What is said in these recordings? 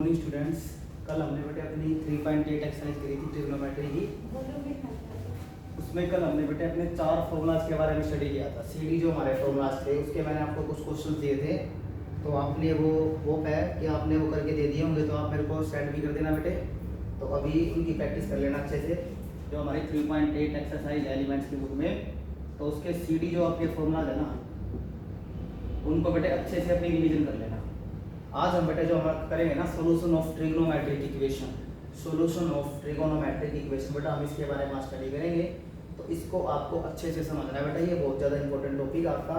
Morning students, कल हमने बेटे अपनी 3.8 एक्सरसाइज करी थी ट्रिग्नोमेट्री की। उसमें कल हमने बेटे अपने 4 फॉर्मूलाज के बारे में स्टडी किया था। सीडी जो हमारे फॉर्मूलाज थे उसके मैंने आपको कुछ क्वेश्चन दिए थे, तो आपने वो होप है कि आपने वो करके दे दिए होंगे, तो आप मेरे को सेंड भी कर देना बेटे। तो अभी उनकी प्रैक्टिस कर लेना अच्छे से। जो हमारी 3.8 एक्सरसाइज एलिमेंट्स की बुक में, तो उसके सीडी जो आपके फॉर्मूलाज है ना, उनको बेटे अच्छे से अपनी रिवीजन कर लेना। आज हम बेटे जो हम करेंगे ना solution of trigonometric equation, solution of trigonometric equation बेटा हम इसके बारे में स्टडी करेंगे। तो इसको आपको अच्छे से समझना है बेटा, ये बहुत ज़्यादा इंपॉर्टेंट टॉपिक आपका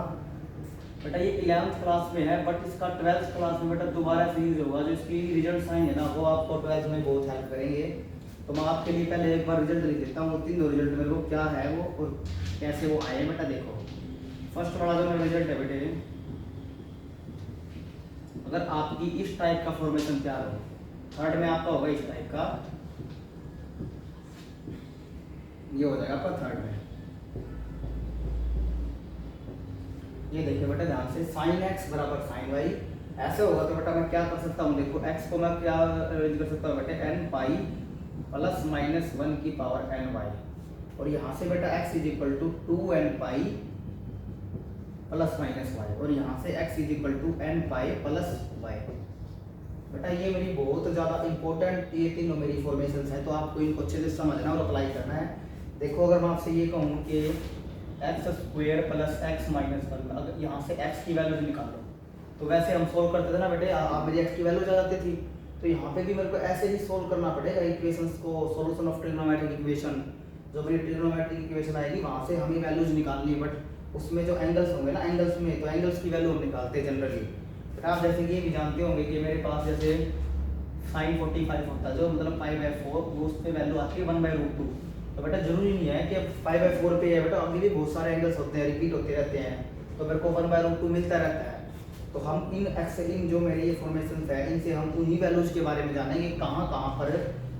बेटा। ये 11th क्लास में है, बट इसका 12th क्लास में बेटा दोबारा सीरीज होगा। जो इसकी रिजल्ट आएंगे ना, वो आपको 12th में बहुत हेल्प करेंगे। तो मैं आपके लिए पहले एक बार रिजल्ट लिख देता हूँ, तीनों रिजल्ट मेरे को क्या है वो और कैसे वो आए बेटा। देखो फर्स्ट वाला जो मेरा रिजल्ट है बेटे, अगर आपकी इस टाइप का फॉर्मेशन तैयार हो, थर्ड में आपका होगा इस टाइप का, ये हो जाएगा आपका थर्ड में। ये देखिए बेटा ध्यान से, साइन एक्स बराबर साइन वाई ऐसे होगा। तो बेटा मैं क्या कर सकता हूँ, देखो एक्स को मैं क्या अरेंज कर सकता हूँ बेटे, एन पाई प्लस माइनस 1 की पावर एन वाई, और यहाँ से बेटा X is equal to 2n pi plus minus Y, और यहाँ से x is equal to N pi plus Y. बेटा ये मेरी बहुत ज़्यादा इंपॉर्टेंट ये तीनों मेरी फॉर्मेशंस हैं, तो आपको इनको अच्छे से समझना और अप्लाई करना है। देखो अगर मैं आपसे ये कहूँ कि x square plus x minus 1, अगर यहाँ से x की वैल्यू निकालो, तो वैसे हम सोल्व करते थे ना बेटे, आप मेरी x की वैल्यू जा जाती थी। तो यहाँ पे भी मेरे को ऐसे ही सोल्व करना पड़ेगा इक्वेशंस को, सोल्यूशन ऑफ ट्रिग्नोमेट्रिक इक्वेशन। जो मेरी ट्रिग्नोमेट्रिक इक्वेशन आएगी वहाँ से हमें वैल्यूज निकालनी है, बट उसमें जो एंगल्स होंगे ना, एंगल्स में तो एंगल्स की वैल्यू हम निकालते हैं जनरली। बट आप जैसे कि ये भी जानते होंगे कि मेरे पास जैसे साइन 45 होता है, जो मतलब 5/4, वो उस पर वैल्यू आती है 1/√2। तो बेटा जरूरी नहीं है कि 5/4 पे है बेटा, अभी भी बहुत सारे एंगल्स होते हैं, रिपीट होते रहते हैं, तो मेरे को 1/√2 मिलता रहता है। तो हम इन जो मेरी ये फॉर्मेशन है, इनसे हम उन्हीं वैल्यूज के बारे में जानेंगे कहाँ कहाँ पर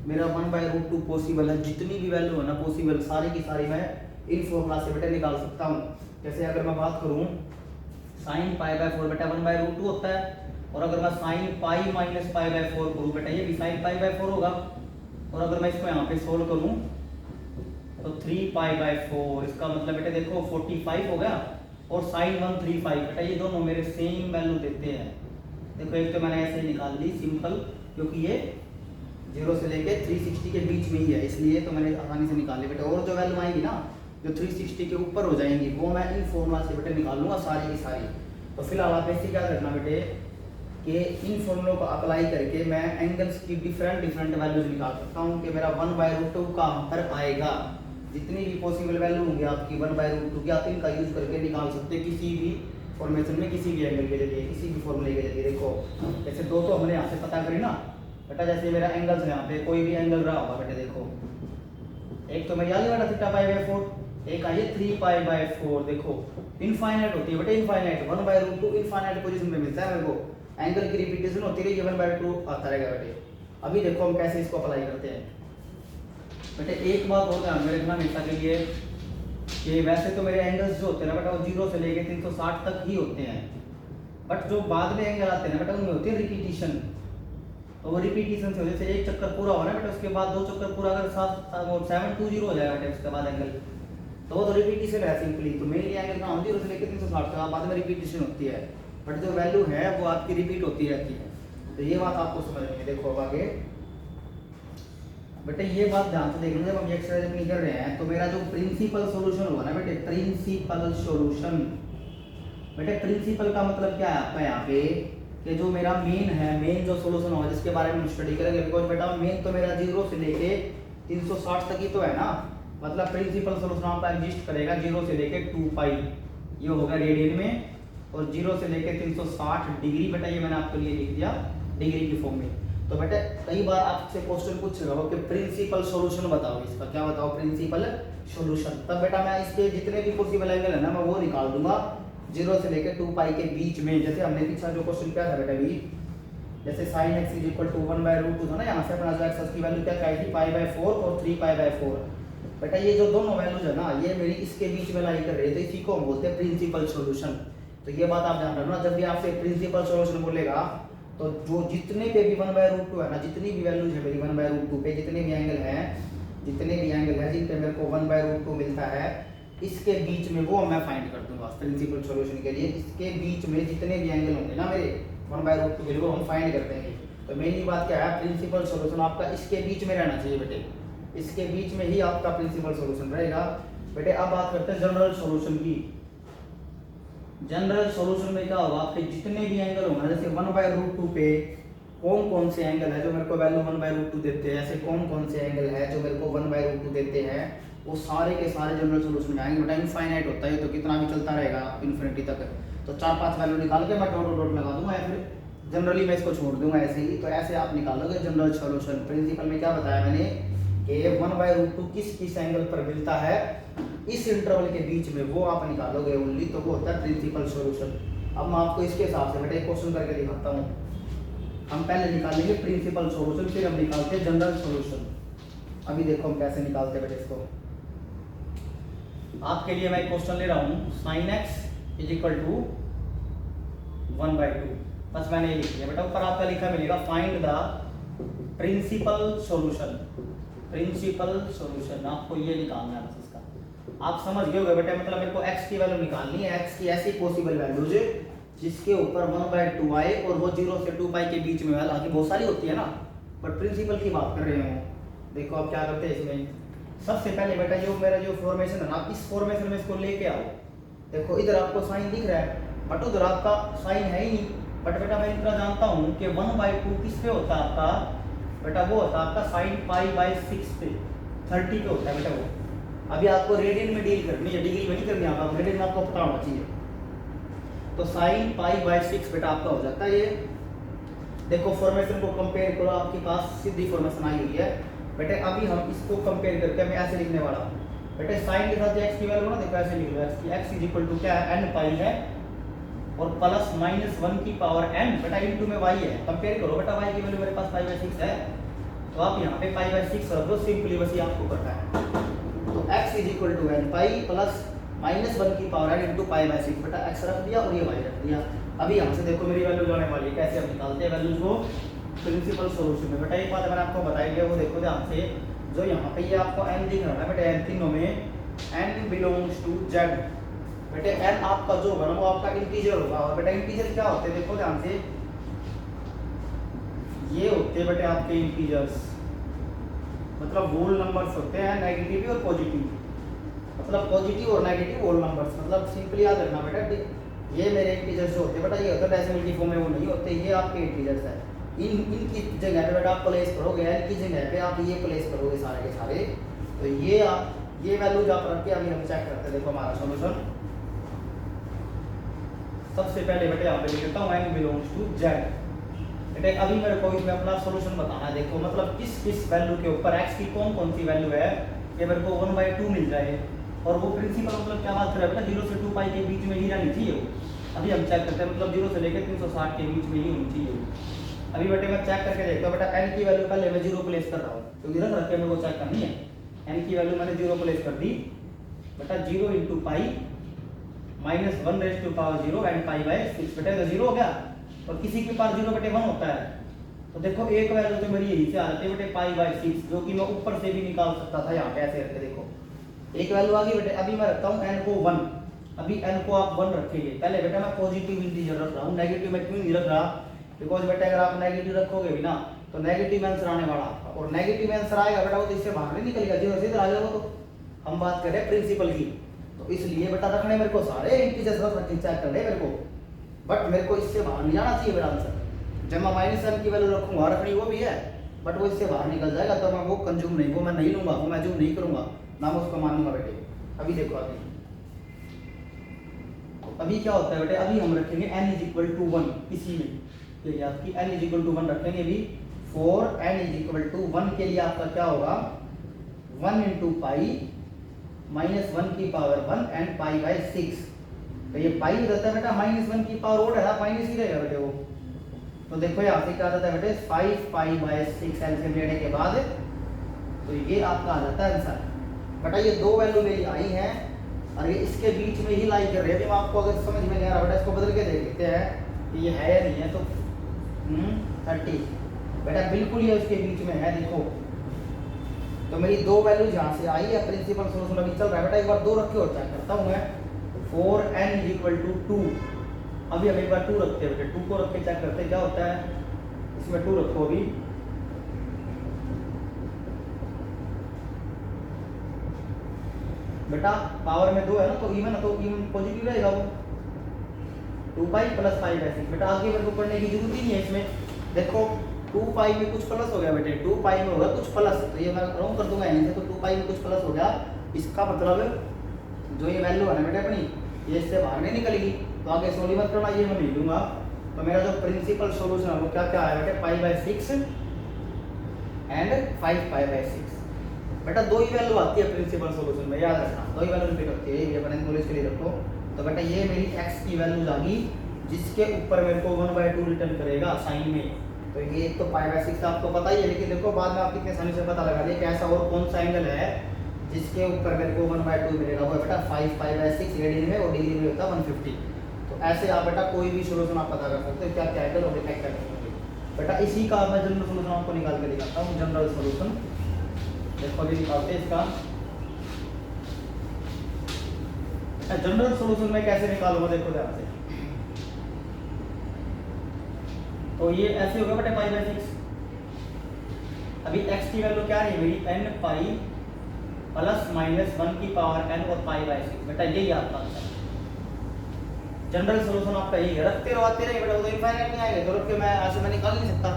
मेरा 1/√2 पॉसिबल है। जितनी भी वैल्यू है ना पॉसिबल, सारी की सारी मैं इन फॉर्मूला से बेटा निकाल सकता हूँ। जैसे अगर मैं बात करूँ साइन पाई/4 बेटा 1/√2 होता है, और अगर मैं साइन पाई माइनस पाई/4 करूँ बेटा, ये भी साइन पाई/4 होगा। और अगर मैं इसको यहाँ पे सोल्व करूँ तो 3 पाई/4, इसका मतलब बेटा देखो 45 हो गया, और साइन 135 बेटा, ये दोनों मेरे सेम वैल्यू देते हैं। देखो एक तो मैंने ऐसे ही निकाल ली सिंपल, क्योंकि ये 0 से लेके 360 के बीच में ही है, इसलिए तो मैंने आसानी से निकाल ली बेटा। और जो वैल्यू आएगी ना जो 360 के ऊपर हो जाएंगी, वो मैं इन फॉर्मूला से बेटे निकाल लूँगा सारी की सारी। तो फिलहाल आप ऐसे क्या करना बेटे कि इन फॉर्मूलों को अप्लाई करके मैं एंगल्स की डिफरेंट वैल्यूज निकाल सकता हूँ कि मेरा 1/√2 कहाँ पर आएगा। जितनी भी पॉसिबल वैल्यू होंगी आपकी 1/√2 की, आप इनका यूज करके निकाल सकते हैं किसी भी फॉर्मेशन में, किसी भी एंगल के जरिए, किसी भी फॉर्मूले के जरिए। देखो जैसे दो तो हमने यहाँ से पता करी ना बेटा, जैसे मेरा एंगल्स यहाँ पे कोई भी एंगल रहा होगा बेटे, देखो एक तो मेरी आली वाला थीटा पाई/4, एक आई 3 पाई/4। देखो इनफाइनाइट होती है बेटा, इनफाइनाइट 1/√2 इनफाइनाइट पोजीशन पे मिलता है मेरे को। एंगल की रिपीटेशन होती रहेगी, 1/2 आता रहेगा बेटे। अभी देखो हम कैसे इसको अप्लाई करते हैं बेटे। एक बात और ध्यान में रखना हमेशा के लिए कि वैसे तो मेरे एंगल्स जो होते हैं ना बेटा, वो 0 से लेके 360 तक ही होते हैं, बट जो बाद में एंगल आते हैं ना बेटा, उनमें होती है रिपीटिशन। तो वो रिपीटिशन से जैसे एक चक्कर पूरा हो ना बेटा, उसके बाद 2 चक्कर पूरा अगर 720 हो जाएगा बेटा, उसके बाद एंगल, तो वो तो रिपीटिशन है सिंपली। तो मेनली एंगल का 0 से लेकर 360 तक बाद में रिपीटिशन होती है, बट जो वैल्यू है वो आपकी रिपीट होती रहती है। तो ये बात आपको समझनी है। देखो अब आगे बेटे ये बात ध्यान से देखना, जब हम एक्सरसाइज अपनी कर रहे हैं तो मेरा जो प्रिंसिपल सॉल्यूशन होगा ना बेटे, प्रिंसिपल सॉल्यूशन बेटे, प्रिंसिपल का मतलब क्या है आपका यहाँ पे कि जो मेरा मेन है, मेन जो सॉल्यूशन होगा जिसके बारे में हम स्टडी करेंगे। बिकॉज बेटा मेन तो मेरा 0 से लेके 360 तक ही तो है ना, मतलब प्रिंसिपल सॉल्यूशन आपका एग्जिस्ट करेगा 0 से लेके 2 पाई, ये होगा रेडियन में, और 0 से लेके 360 डिग्री बेटा, ये मैंने आपके लिए लिख दिया डिग्री की फॉर्म में। तो बेटा कई बार आपसे क्वेश्चन पूछ रहा हो कि प्रिंसिपल सॉल्यूशन बताओ, इसका क्या बताओ प्रिंसिपल सॉल्यूशन। तब बेटा मैं इसके जितने भी पॉसिबल एंगल है ना, मैं वो निकाल दूंगा 0 से लेकर 2 पाई के बीच में। जैसे हमने पीछा जो क्वेश्चन क्या था बेटा अभी, जैसे sin x is equal to 1/√2 था ना, यहाँ से अपना जो x की वैल्यू क्या आई थी पाई/4 और 3 पाई/4। बेटा ये जो दोनों वैल्यूज है ना, ये मेरी इसके बीच में लाई कर रही है, तो इसी को हम बोलते हैं प्रिंसिपल सॉल्यूशन। तो ये बात आप ध्यान रखना, जब भी आपसे प्रिंसिपल सॉल्यूशन बोलेगा तो जो जितने पे भी 1/√2 है ना, जितनी भी वैल्यूज है मेरी 1/√2 पे, जितने भी एंगल हैं, जितने भी एंगल है जिन पे मेरे को 1/√2 मिलता है, इसके बीच में वो मैं फाइंड कर दूंगा प्रिंसिपल सॉल्यूशन के लिए। इसके बीच में जितने भी एंगल होंगे ना मेरे 1/√2 के लिए, वो हम फाइंड कर देंगे। तो मेरी बात क्या है, प्रिंसिपल सॉल्यूशन आपका इसके बीच में रहना चाहिए बेटे, इसके बीच में ही आपका प्रिंसिपल सॉल्यूशन रहेगा बेटे। अब बात करते हैं जनरल सॉल्यूशन की। जनरल सॉल्यूशन में क्या होगा, आपके जितने भी एंगल होंगे, जैसे 1/√2 पे कौन कौन से एंगल है जो मेरे को वैल्यू 1/√2 देते हैं, ऐसे कौन कौन से एंगल है जो मेरे को 1/√2 देते हैं, वो सारे के सारे जनरल सॉल्यूशन में आएंगे बेटा। इनफाइनाइट होता है तो कितना भी चलता रहेगा इन्फिनिटी तक, तो 4-5 वैल्यू निकाल के मैं डॉट डॉट लगा दूंगा, या फिर जनरली मैं इसको छोड़ दूंगा ऐसे ही। तो ऐसे आप निकालोगे जनरल सॉल्यूशन। प्रिंसिपल में क्या बताया मैंने कि 1/√2 किस किस एंगल पर मिलता है इस इंटरवल के बीच में, वो आप निकालोगे ओनली, तो वो होता है प्रिंसिपल सॉल्यूशन। अब मैं आपको इसके हिसाब से बेटा एक क्वेश्चन करके दिखाता हूँ। हम पहले निकालेंगे प्रिंसिपल सॉल्यूशन, फिर हम निकालते हैं जनरल सॉल्यूशन। अभी देखो हम कैसे निकालते हैं बेटे इसको। आपके लिए मैं क्वेश्चन ले रहा हूँ, sin x = 1/2। बस मैंने ये लिख दिया बेटा। ऊपर आपका लिखा मिलेगा find the principal solution. Principal solution आपको ये निकालना है बस इसका। आप समझ गए होगे बेटा, मतलब मेरे को x की वैल्यू निकालनी है, x की ऐसी पॉसिबल वैल्यूज जिसके ऊपर 1/2 आए और वो 0 से 2π के बीच में, हालांकि बहुत सारी होती है ना, बट प्रिंसिपल की बात कर रहे हैं। देखो आप क्या करते हैं इसमें, सबसे पहले बेटा जो मेरा जो फॉर्मेशन है ना, इस फॉर्मेशन में इसको लेके आओ। देखो इधर आपको साइन दिख रहा है, बट उधर आपका साइन है ही नहीं। बट बेटा मैं इतना जानता हूँ कि 1/2 किस पे होता है आपका बेटा, वो होता है आपका sin π/6 पे, 30 पे होता है बेटा वो। अभी आपको रेडियन में डील करनी है, डिग्री में नहीं करनी है, आपको रेडियन में आपको पता होना चाहिए। तो sin π/6 बेटा आपका हो जाता है ये। देखो फॉर्मेशन को कंपेयर करो, आपके पास सीधी फॉर्मेशन आई हुई है बेटे। अभी हम इसको कंपेयर करके मैं ऐसे लिखने वाला हूँ बेटे, साइन के साथ x की वैल्यू ना, देखो ऐसे लिख लो, x = क्या है, n पाई है, और प्लस -1 की पावर n बेटा इनटू में y है। कंपेयर करो बेटा, y की वैल्यू मेरे पास π/6 है, तो आप यहाँ पे π/6 रख दो, सिंपली बस ये आपको करना है। तो x = n पाई प्लस -1 की पावर n इनटू π/6 बेटा, x रख दिया और ये y रख दिया। अभी यहाँ से देखो मेरी वैल्यू जाने वाली है, कैसे हम निकालते हैं वैल्यूज को प्रिंसिपल सॉल्यूशन में बेटा। एक बात मैंने आपको बताई है, वो देखो ध्यान से, जो यहाँ पे ये आपको n दिख रहा है बेटा, n तीनों में n बिलोंग्स टू z बेटे। n आपका जो होगा ना वो आपका इंटीजर होगा, और बेटा इंटीजर क्या होते हैं देखो ध्यान से, ये होते हैं बेटे आपके इंटीजर्स, मतलब होल नंबर्स होते हैं, नेगेटिव और पॉजिटिव, मतलब पॉजिटिव और नेगेटिव होल नंबर्स। मतलब सिंपली याद रखना बेटा, ये मेरे इंटीजर्स जो होते हैं बेटा, ये होता है डेसिमल की फॉर्म में, वो नहीं होते, ये आपके इंटीजर्स है। इनकी जगह पे बेटा आप प्लेस करोगे, इनकी जगह पे आप ये प्लेस करोगे सारे के सारे। तो ये आप ये वैल्यूज आप रख के अभी हम चेक करते हैं। देखो हमारा सॉल्यूशन, सबसे पहले बेटे यहाँ पे लिख देता हूँ n बिलोंग्स टू z बेटे। अभी मेरे को इसमें अपना सॉल्यूशन बताना है। देखो मतलब किस किस वैल्यू के ऊपर x की कौन कौन सी वैल्यू है कि मेरे को 1/2 मिल जाए, और वो प्रिंसिपल मतलब क्या बात कर रहा है बेटा, 0 से 2π के बीच में ही रहनी चाहिए वो। अभी हम चेक करते हैं, मतलब 0 से लेकर 360 के बीच में ही होनी चाहिए। अभी बेटे मैं चेक करके देखता हूँ बेटा, n की वैल्यू पहले मैं 0 प्लेस कर रहा हूँ, क्योंकि रख रख के मेरे को चेक करनी है। n की वैल्यू मैंने 0 प्लेस कर दी बेटा, 0 × π -1⁻0 and π/6 बेटा, तो 0 हो गया, और किसी के पास 0 बेटे 1 होता है। तो देखो एक वैल्यू तो मेरी यही से आ जाती है बेटे π/6, जो कि मैं ऊपर से भी निकाल सकता था, यहाँ पे ऐसे रख के देखो एक वैल्यू आ गई बेटे। अभी मैं रखता हूँ n को 1, अभी n को आप 1 रखेंगे। पहले बेटा मैं पॉजिटिव इंटीजर रख रहा हूँ, नेगेटिव मैं क्यों नहीं रख रहा, बिकॉज बेटा अगर आप नेगेटिव रखोगे भी ना तो नेगेटिव आंसर आने वाला आपका, और नेगेटिव आंसर आएगा बेटा वो तो इससे बाहर नहीं निकलेगा, जो सीधे आ जाएगा। तो हम बात कर रहे हैं प्रिंसिपल की, तो इसलिए बेटा रखने मेरे को सारे इंटीजर्स रख चेक कर ले मेरे को, बट मेरे को इससे बाहर नहीं जाना चाहिए मेरा आंसर। जब मैं -1 की वैल्यू रखूंगा, रखनी वो भी है, बट वो इससे बाहर निकल जाएगा, तो मैं वो कंज्यूम नहीं, वो मैं नहीं लूंगा, वो मैं जूम नहीं करूंगा ना, मैं उसको मानूंगा बेटे। अभी देखो अभी क्या होता है बेटे, अभी हम रखेंगे n = 1 इसी में, ये आपकी n = 1 रखेंगे अभी। फॉर n = 1 के लिए आपका क्या होगा, 1 × π -1 की पावर 1 and π/6। तो ये पाई रहता है बेटा, -1 की पावर ओड है, माइनस ही रहेगा बेटे वो। तो देखो यहाँ से क्या आ जाता है बेटे, 5π/6 एलसीएम लेने के बाद, तो ये आपका आ जाता है आंसर बेटा। ये दो वैल्यू मेरी आई हैं, और ये इसके बीच में ही लाई कर रही है। अभी आपको अगर समझ में नहीं आ रहा बेटा, इसको बदल के देख लेते हैं कि ये है या नहीं है। तो 30 बेटा बिल्कुल ये उसके बीच में है देखो। तो मेरी दो वैल्यू यहाँ से आई है, प्रिंसिपल सोल्यूशन अभी चल रहा है बेटा। एक बार दो रखे और चेक करता हूँ मैं। 4n = 2। अभी हम एक बार 2 रखते हैं बेटा, 2 को रख के चेक करते हैं क्या होता है। इसमें 2 रखो अभी। बेटा पावर में 2 है ना, तो इवन है, तो इवन पॉजिटिव रहेगा वो। 2π + 5/6 बेटा आगे मेरे को पढ़ने की जरूरत ही नहीं है इसमें। देखो 2π में कुछ प्लस हो गया बेटे, 2π में होगा कुछ प्लस, तो ये मैं रॉन्ग कर दूंगा यहाँ से। तो 2π में कुछ प्लस हो गया, इसका मतलब जो ये वैल्यू है ना बेटे अपनी, ये इससे बाहर नहीं निकलेगी। तो आगे सॉल्व मत करना, ये मैं लिख दूंगा। तो मेरा जो प्रिंसिपल सॉल्यूशन है वो क्या क्या आया बेटे, π/6 एंड 5π/6। बेटा दो ही वैल्यू आती है प्रिंसिपल सॉल्यूशन में, याद रखना, दो ही वैल्यू रिपीट होती है, ये अपने नॉलेज के लिए रखो। तो बेटा ये मेरी x की वैल्यूज आ गई, जिसके ऊपर मेरे को 1/2 रिटर्न करेगा साइन में। तो ये तो π/6 आपको पता ही है, लेकिन देखो बाद में आप कितने आसानी से पता लगा दिए कि ऐसा और कौन सा एंगल है जिसके ऊपर मेरे को 1/2 मिलेगा। वो बेटा 5π/6 ये डिग्री में और डिग्री में होता है 150। तो ऐसे आप बेटा कोई भी सॉल्यूशन आप पता कर सकते हो क्या क्या एंगल और डिटेक्ट कर सकते हो। बेटा इसी का मैं जनरल सॉल्यूशन आपको निकाल के दिखाता हूँ। जनरल सॉल्यूशन देखो अभी निकालते हैं इसका। जनरल सॉल्यूशन में कैसे निकालूंगा देखो ध्यान से। तो ये ऐसे होगा बेटा π/6। अभी x की वैल्यू क्या है मेरी, n π ± 1 की पावर n और π/6। बेटा यही आपका आंसर है। जनरल सॉल्यूशन आपका यही है। रखते रहो आते रहे बेटा, वो तो इनफाइनाइट नहीं आएंगे, तो रख के मैं ऐसे मैं निकाल नहीं सकता,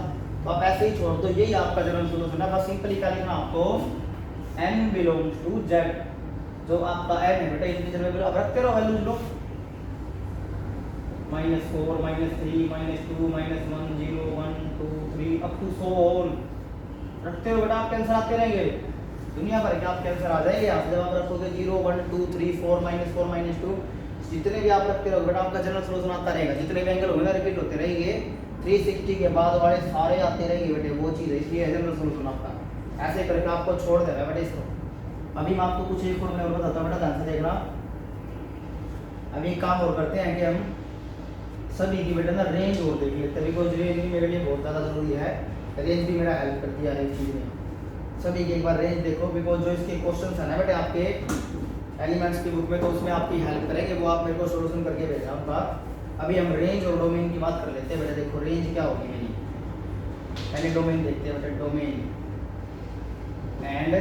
तो आप ऐसे ही छोड़ दो। यही आपका जनरल सॉल्यूशन है। बस सिंपली क्या लिखना आपको, n बिलोंग्स टू z, जो आपका n है बेटा इंटीजर में, अब रखते रहो वैल्यूज लो। -4 -3 -2 -1 0 1 2 3 अप टू so on रखते हो बेटा। आपके आंसर आते रहेंगे, दुनिया भर के आपके आंसर आ जाएंगे। आप जब आप रखोगे 0 1 2 3 4 -4 -2 जितने भी आप रखते रहोगे बेटा आपका जनरल सॉल्यूशन आता रहेगा। जितने भी एंगल होंगे ना रिपीट होते रहेंगे, 360 के बाद वाले सारे आते रहेंगे बेटे, वो चीज़ है, इसलिए जनरल सॉल्यूशन आपका। ऐसे करके आपको छोड़ देना बेटा इसको। अभी मैं आपको कुछ एक फॉर्मूला और बताता हूँ बेटा, ध्यान से देखना। अभी एक काम और करते हैं कि हम सभी की बेटा ना रेंज और देख लेते हैं, बिकॉज रेंज भी मेरे लिए बहुत ज़्यादा जरूरी है। रेंज भी मेरा हेल्प करती है हर एक चीज़ में। सभी की एक बार रेंज देखो, बिकॉज जो इसके क्वेश्चंस है ना बेटे आपके एलिमेंट्स की बुक में, तो उसमें आपकी हेल्प करेंगे, वो आप मेरे को सोल्यूशन करके भेजना उनका। अभी हम रेंज और डोमेन की बात कर लेते हैं बेटा। देखो रेंज क्या होगी मेरी, पहले डोमेन देखते हैं बेटा। Domain and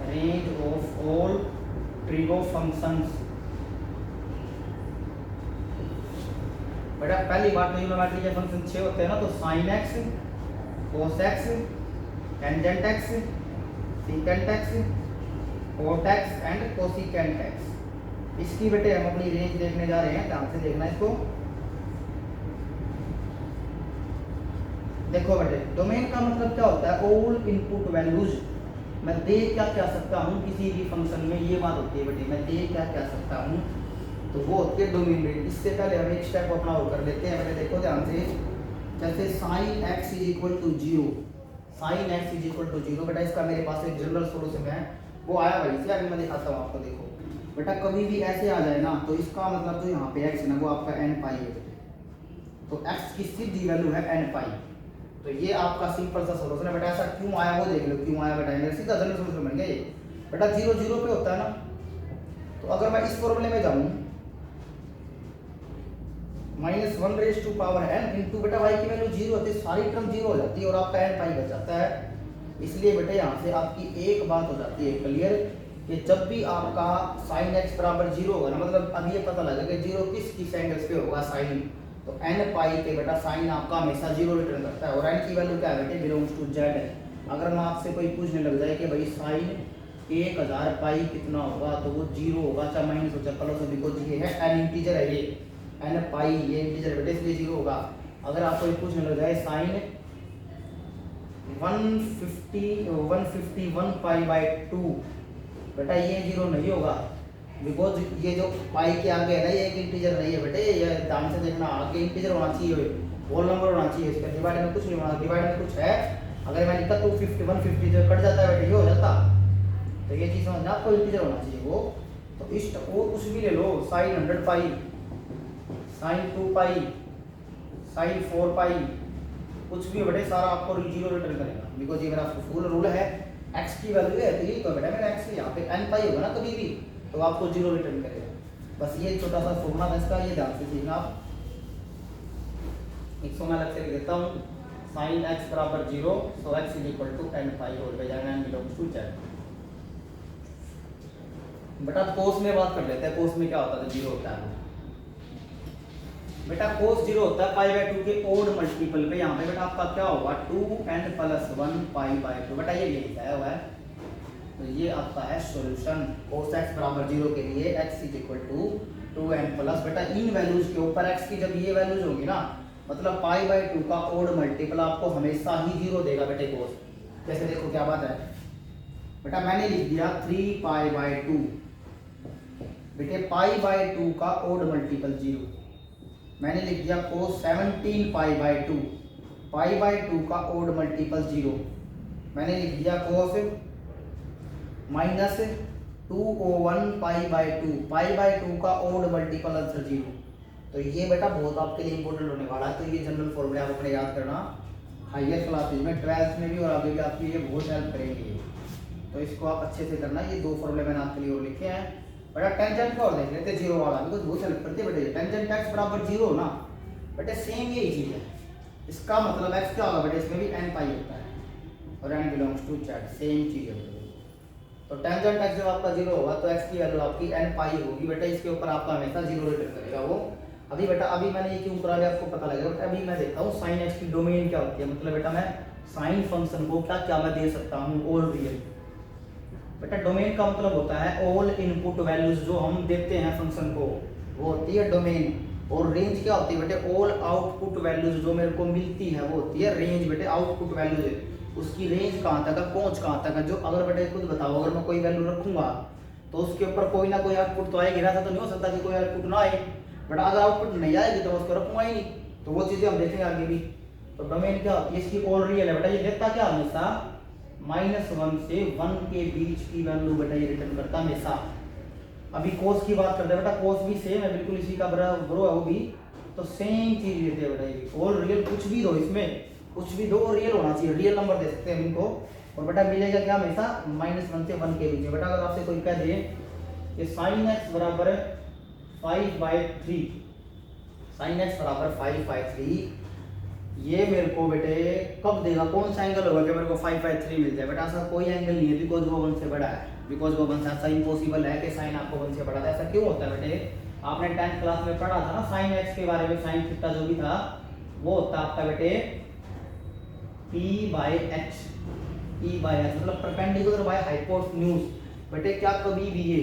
range of all trigo functions. बेटा पहली बात में ट्रिग्नोमेट्री के फंक्शन 6 होते हैं ना, तो sin x, cos x, tangent x, secant x, cot x and cosecant x। इसकी बेटे हम अपनी रेंज देखने जा रहे हैं, ध्यान से देखना इसको। देखो बेटे डोमेन का मतलब क्या होता है, ऑल इनपुट वैल्यूज। मैं दे क्या क्या सकता हूँ किसी भी फंक्शन में, ये बात होती है बेटे, मैं दे क्या क्या सकता हूँ, तो वो होती है डोमेन रेंज। इससे पहले हम एक स्टेप अपना और कर लेते हैं बेटे। देखो ध्यान से, जैसे sin x = 0, sin x = 0 बेटा, इसका मेरे पास एक जनरल सॉल्यूशन है, वो आया भाई से। अभी मैं दिखाता हूँ आपको। देखो बेटा कभी भी ऐसे आ जाए ना, तो इसका मतलब जो यहाँ पे x है ना, वो आपका n π है। तो x की सीधी वैल्यू है n π। तो ये आपका सिंपल सा सॉल्यूशन है बेटा। ऐसा क्यों आया वो देख लो, क्यों आया बेटा, मेरा सीधा जनरल सॉल्यूशन बन गया ये बेटा। 0 0 पे होता है ना, तो अगर मैं इस फॉर्मूले में जाऊँ -1n इंटू बेटा y की वैल्यू 0 होती है, सारी टर्म 0 हो जाती है और आपका n π बच जाता है। इसलिए बेटा यहाँ से आपकी एक बात हो जाती है क्लियर, कि जब भी आपका sin x = 0 होगा ना, मतलब अब ये पता लगा कि 0 किस एंगल्स पे होगा sin, तो n π पे बेटा sin आपका हमेशा 0 रिटर्न करता है। और n की वैल्यू क्या है बेटे, बिलोंग्स टू z है। अगर मैं आपसे कोई पूछने लग जाए कि भाई sin 1000 π कितना होगा, तो वो 0 होगा, चाहे माइनस हो चाहे प्लस हो, बिकॉज ये है n इंटीजर है, ये n π ये इंटीजर बेटे, इसलिए 0 होगा। अगर आपको कोई पूछने लग जाए sin 151 π/2 बेटा, ये 0 नहीं होगा, बिकॉज ये जो पाई के आगे है ना, ये एक इंटीजर नहीं है बेटे। ये ध्यान से देखना, आगे इंटीजर होना चाहिए, होल नंबर होना चाहिए, इसका डिवाइड में कुछ नहीं होना। डिवाइड में कुछ है, अगर मैं लिखता 250 150 जो कट जाता है बेटे, ये हो जाता। तो ये चीज़ समझना, आपको इंटीजर होना चाहिए वो। तो इस वो कुछ भी ले लो, sin 100 π, sin 2 π, साइन 4 पाई कुछ भी बेटे सारा आपको जीरो रिटर्न करेगा, बिकॉज ये मेरा फुल रूल है एक्स की वैल्यू है, तो ये तो बेटा मेरा एक्स यहाँ पे एन पाई होगा ना कभी भी, तो आपको जीरो रिटर्न करेगा। बस ये छोटा सा फॉर्मूला है इसका, ये ध्यान से सीखना आप। इसको मैं अलग से लिख देता हूँ, साइन एक्स बराबर zero, so X is equal to N pi whole by N belongs to Z. बेटा कोस में बात कर लेते हैं, कोस में क्या होता है, जीरो होता है बेटा, कोस जीरो होता है पाई बाय 2 के ओड मल्टीपल पे। यहाँ पे बेटा आपका क्या होगा 2n + 1 पाई बाय 2, बेटा ये लिखा हुआ है, तो ये आपका है सॉल्यूशन cos x बराबर 0 के लिए x = 2n प्लस बेटा इन वैल्यूज के ऊपर x की जब ये वैल्यूज होंगी ना, मतलब पाई बाय 2 का ओड मल्टीपल आपको हमेशा ही 0 देगा बेटे कोस। जैसे देखो क्या बात है बेटा, मैंने लिख दिया 3 पाई बाय 2, बेटे पाई बाय 2 का ओड मल्टीपल 0। मैंने लिख दिया कोस 17 पाई बाय 2, पाई बाय 2 का ओड मल्टीपल 0। मैंने लिख दिया कोस -201 पाई बाय 2, पाई बाय 2 का ओड मल्टीपल आंसर 0। तो ये बेटा बहुत आपके लिए इंपॉर्टेंट होने वाला है, तो ये जनरल फॉर्मूले आप अपने याद करना हायर क्लासेज में, 12th में भी और आगे भी आपकी ये बहुत हेल्प करेंगे, तो इसको आप अच्छे से करना। ये दो फॉर्मूले मैंने आपके लिए और लिखे हैं बेटा। टेंजेंट का और देख लेते जीरो वाला, बिकॉज बहुत हेल्प करते बेटे। टेंजेंट x बराबर 0 ना बेटे, सेम यही चीज है, इसका मतलब x क्या होगा बेटे, इसमें भी n पाई होता है और n belongs to z, same चीज है बेटे। तो टेंजेंट x जब आपका 0 होगा तो x की वैल्यू आपकी n पाई होगी बेटा, इसके ऊपर आपका हमेशा 0 रिटर्न करेगा वो। अभी बेटा अभी मैंने ये क्यों करा आपको पता लगेगा बेटा। अभी मैं देखता हूँ साइन x की डोमेन क्या होती है, मतलब बेटा मैं साइन फंक्शन को क्या क्या मैं दे सकता हूँ, ऑल रियल। बेटा डोमेन का मतलब होता है ऑल इनपुट वैल्यूज जो हम देते हैं फंक्शन को, वो होती है डोमेन। और रेंज क्या होती है बेटे, ऑल आउटपुट वैल्यूज जो मेरे को मिलती है वो होती है रेंज बेटे। आउटपुट वैल्यूज उसकी रेंज कहाँ तक है, पहुंच कहाँ तक है, जो अगर बेटे खुद बताओ, अगर मैं कोई वैल्यू रखूंगा तो उसके ऊपर कोई ना कोई आउटपुट तो आएगी ना, ऐसा तो नहीं हो सकता कि कोई आउटपुट ना आए। बट अगर आउटपुट नहीं आएगी तो उसको रखूंगा ही नहीं, तो वो चीजें हम देखेंगे आगे भी। तो डोमेन क्या होती है, इसकी ऑल रियल है बेटा, ये देखता क्या हमेशा -1 से 1 के बीच की वैल्यू बेटा ये रिटर्न करता हमेशा। अभी कोस की बात करते हैं बेटा, कोस भी सेम है बिल्कुल इसी का बराबर है वो भी, तो सेम चीज लेते हैं बेटा। ये ऑल रियल कुछ भी दो, इसमें कुछ भी दो रियल होना चाहिए, रियल नंबर दे सकते हैं इनको, और बेटा मिलेगा क्या हमेशा -1 से 1 के बीच में। बेटा अगर आपसे कोई कह दे कि sin x बराबर 5/3, sin x बराबर 5/3, ये मेरे को बेटे कब देगा, कौन सा एंगल होगा कि मेरे को 5/3 मिल जाए। बेटा ऐसा कोई एंगल नहीं है, बिकॉज वो 1 से बड़ा है, बिकॉज वो 1 से ऐसा इम्पॉसिबल है कि साइन आपको 1 से बड़ा था। ऐसा क्यों होता है बेटे, आपने 10th क्लास में पढ़ा था ना साइन x के बारे में, साइन थीटा जो भी था वो होता है आपका बेटे p/h, p/h मतलब परपेंडिकुलर बाय हाइपोटेन्यूज। बेटे क्या कभी भी ये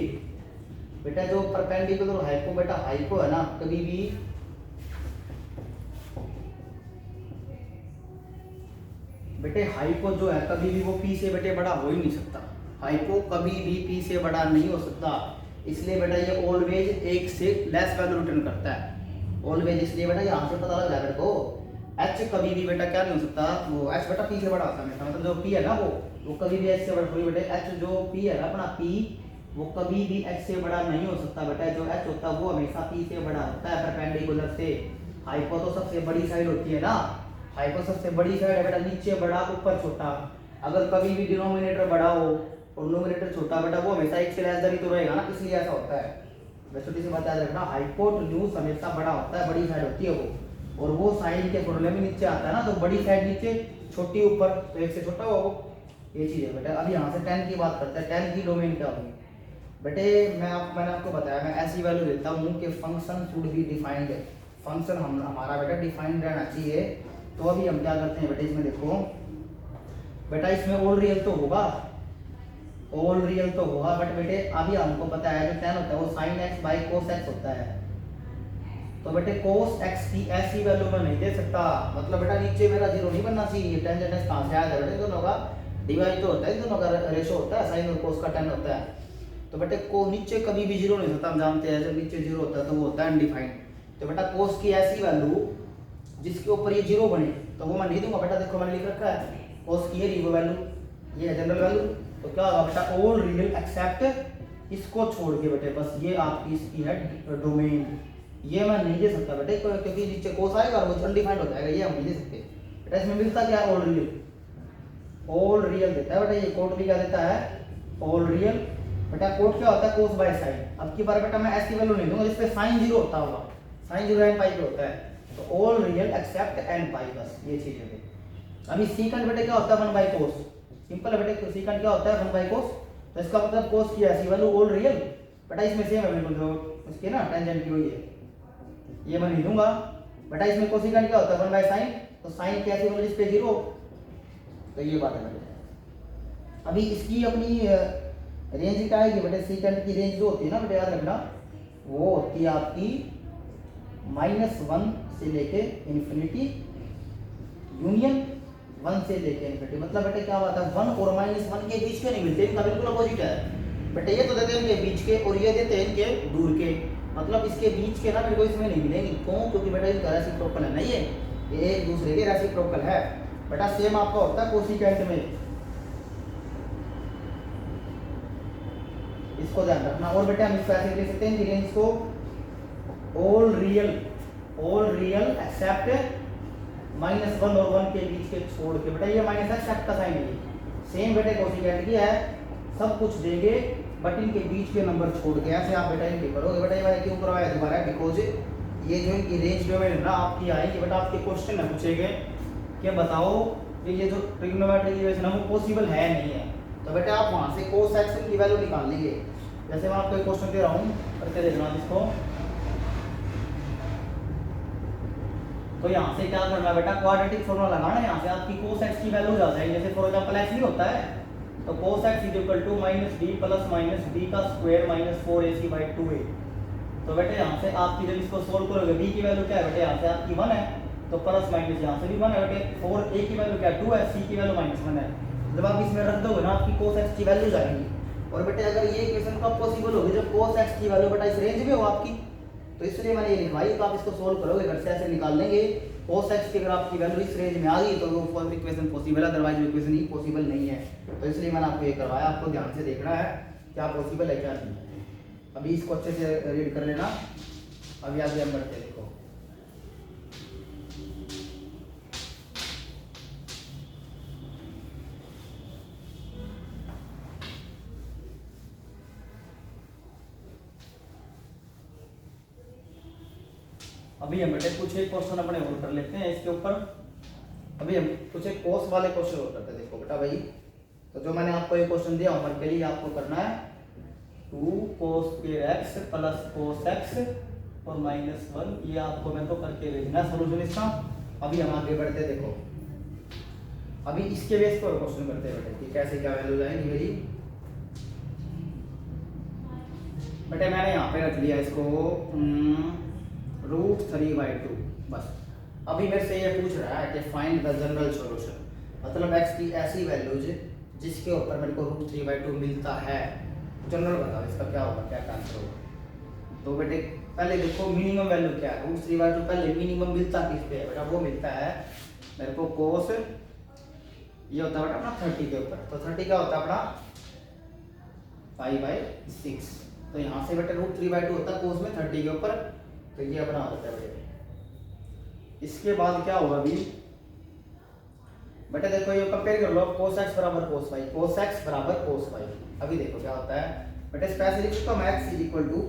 बेटा जो परपेंडिकुलर हाइपो बेटा हाइपो है ना, कभी भी बेटे हाइपो जो है कभी भी वो p से बेटे बड़ा हो ही नहीं सकता, हाइपो कभी भी p से बड़ा नहीं हो सकता। इसलिए बेटा ये ऑलवेज 1 से लेस वैल्यू रिटर्न करता है, ऑलवेज। इसलिए बेटा यहाँ से पता लग रहा है मेरे को h कभी भी बेटा क्या नहीं हो सकता, वो h बेटा p से बड़ा होता है, मतलब जो p है ना वो कभी भी h से बड़ा थोड़ी बेटे। h जो p है ना अपना p, वो कभी भी h से बड़ा नहीं हो सकता बेटा। जो h होता है वो हमेशा p से बड़ा होता है परपेंडिकुलर से। हाइपो तो सबसे बड़ी साइड होती है ना, हाइपो सबसे बड़ी साइड है बेटा, नीचे बड़ा ऊपर छोटा। अगर कभी भी डिनोमिनेटर बड़ा हो और नोमिनेटर छोटा बेटा, वो हमेशा 1 से लेस ही तो रहेगा ना, इसलिए ऐसा होता है। मैं छोटी सी बात याद रखना, हाइपोटेन्यूज हमेशा बड़ा होता है, बड़ी साइड होती है वो, और वो साइन के फॉर्मूले में नीचे आता है ना, तो बड़ी साइड नीचे छोटी ऊपर, तो 1 से छोटा हो, ये चीज है बेटा। अभी यहाँ से 10 की बात करते हैं, 10 की डोमेन क्या होगी बेटे। मैंने आपको बताया मैं ऐसी वैल्यू देता हूँ कि function should be defined, function हमारा बेटा डिफाइंड रहना चाहिए। तो अभी हम क्या करते हैं बेटा, इसमें देखो बेटा इसमें ऑल रियल तो होगा, ऑल रियल तो होगा, बट बेटे अभी हमको पता है जो tan होता है वो sin x cos x होता है। तो बेटे cos x की ऐसी वैल्यू मैं नहीं दे सकता, मतलब बेटा नीचे मेरा 0 नहीं बनना चाहिए। टेंजेंट x कहाँ से आया है बेटे, दोनों का डिवाइड तो होता है, दोनों का रेशो होता है, sin और cos का tan होता है। तो बेटे को नीचे कभी भी 0 नहीं होता, हम जानते हैं जब नीचे 0 होता है तो वो होता है अनडिफाइंड। तो बेटा cos की ऐसी वैल्यू जिसके ऊपर ये 0 बने तो वो मैं नहीं दूंगा बेटा। देखो मैंने लिख रखा है cos की ये वैल्यू, ये है जनरल वैल्यू, तो क्या होगा बेटा ऑल रियल एक्सेप्ट इसको छोड़ के बेटे, बस ये आपकी इसकी है डोमेन। ये मैं नहीं दे सकता बेटे, क्योंकि नीचे कोस आएगा और वो अनडिफाइंड हो जाएगा, ये हम नहीं दे सकते बेटा। इसमें मिलता क्या है, ऑल रियल, ऑल रियल देता है बेटा। ये कोट भी क्या देता है, ऑल रियल बेटा। कोट क्या होता है, कोस बाय साइन। अब की बार बेटा मैं ऐसी वैल्यू नहीं दूंगा जिसपे साइन जीरो होता होगा, साइन जीरो एन पाई पे होता है, तो ऑल रियल एक्सेप्ट एन पाई, बस ये चीज है। अभी सीकंड बेटे क्या होता है, वन बाई कोस, सिंपल है बेटे। सीकंड क्या होता है, वन बाई कोस, तो इसका मतलब कोस की ऐसी वैल्यू ऑल रियल बेटा। इसमें सेम है बिल्कुल जो इसके ना टेंजेंट की हुई है, ये मैं नहीं दूंगा बेटा। इसमें कोसिकेंट क्या होता है, वन बाय साइन, तो साइन की ऐसी वैल्यू जिस पे जीरो, तो ये बात है बेटे। अभी इसकी अपनी रेंज क्या आएगी बेटे, सीकेंट की रेंज जो होती है ना बेटे, याद रखना, वो होती है आपकी -1 से लेके इन्फिनिटी यूनियन 1 से लेके इन्फिनिटी। मतलब बेटे क्या बात है, 1 और -1 के बीच के नहीं मिलते, इनका बिल्कुल अपोजिट है बेटे। ये तो देते हैं इनके बीच के और ये देते हैं इनके दूर के, मतलब इसके बीच के ना मेरे को इसमें नहीं मिलेंगे। क्यों, क्योंकि बेटा इनका रेसिप्रोकल है, नहीं है ये एक दूसरे के रेसिप्रोकल है बेटा। सेम आपका होता है कोसिकेंट में, इसको ध्यान रखना। और बेटा हम इसको ऐसे लिख सकते हैं कि रेंज को ऑल रियल एक्सेप्ट -1 और 1 के बीच के छोड़ के बेटा, ये माइनस एक्सेप्ट का साइन है। सेम बेटे कोसिकेंट की है, सब कुछ देंगे बट इनके बीच के नंबर छोड़ के, ऐसे आप बेटा इनके करोगे बेटा। ये मैंने क्यों करवाया दोबारा, बिकॉज ये जो इनकी रेंज डोमेन है ना आपकी आएगी बेटा, आपके क्वेश्चन है पूछेंगे कि बताओ कि ये जो ट्रिग्नोमेट्रिक इक्वेशन है वो पॉसिबल है नहीं है, तो बेटा आप वहां से कोस एक्स की वैल्यू निकाल लेंगे। जैसे मैं आपको एक क्वेश्चन दे रहा हूँ, करके देखना इसको। तो यहाँ से क्या करना है बेटा, क्वाड्रेटिक फॉर्मूला लगाना है, यहाँ से आपकी कोस एक्स की वैल्यू आ जाएगी। जैसे फॉर एग्जांपल एक्स नहीं होता है, तो cos x is equal to -b plus -b का स्क्वायर -4ac/2a। तो बेटे यहाँ से आपकी जब इसको सोल्व करोगे, b की वैल्यू क्या है बेटे, यहाँ से आपकी 1 है, तो प्लस माइनस यहाँ से भी 1 है बेटे। 4a की वैल्यू क्या है, 2 है, c की वैल्यू -1 है। जब आप इसमें रख दोगे ना, आपकी cos x की वैल्यू जाएगी। और बेटे अगर ये इक्वेशन कब पॉसिबल होगी, जब cos x की वैल्यू बेटा इस रेंज में हो आपकी, तो इसलिए मैंने ये लिखवाई। तो आप इसको सोल्व करोगे, घर से ऐसे निकाल लेंगे। cos x की अगर आपकी वैल्यू इस रेंज में आ गई तो वो इक्वेशन पॉसिबल है, अदरवाइज वो इक्वेशन ही पॉसिबल नहीं है। तो इसलिए मैंने आपको ये करवाया, आपको ध्यान से देखना है क्या पॉसिबल है क्या नहीं है। अभी इसको अच्छे से रीड कर लेना, अभी आगे हम बढ़ते हैं। देखो अभी हम बेटे कुछ एक क्वेश्चन अपने और कर लेते हैं इसके ऊपर। अभी हम कुछ एक कोस वाले क्वेश्चन और करते हैं। देखो बेटा भाई, तो जो मैंने आपको एक क्वेश्चन दिया होमवर्क के लिए, आपको करना है 2 cos x plus cos x और -1, ये आपको मेरे को करके भेजना सोल्यूशन इसका। अभी हम आगे बढ़ते हैं। देखो अभी इसके बेस पर क्वेश्चन करते हैं बेटे कि कैसे क्या वैल्यू आएगी मेरी। बेटे मैंने यहाँ पे रख लिया इसको √3/2 बस। अभी मेरे से ये पूछ रहा है कि फाइंड द जनरल सॉल्यूशन, मतलब x की ऐसी वैल्यूज जिसके ऊपर मेरे को √3/2 मिलता है। जनरल बताओ इसका क्या होगा, क्या आंसर होगा। तो बेटे पहले देखो मिनिमम वैल्यू क्या है, √3/2 पहले मिनिमम मिलता किस पे है बेटा, वो मिलता है मेरे को कोस, ये होता है बेटा अपना 30 के ऊपर। तो 30 क्या होता है अपना π/6। तो यहाँ से बेटा √3/2 होता है कोस में 30 के ऊपर, तो ये अपना होता है बेटे। इसके बाद क्या होगा अभी बेटा, देखो ये कंपेयर कर लो, cos x बराबर cos y, cos x बराबर cos y। अभी देखो क्या होता है बेटा, स्पेशली इसका x is equal to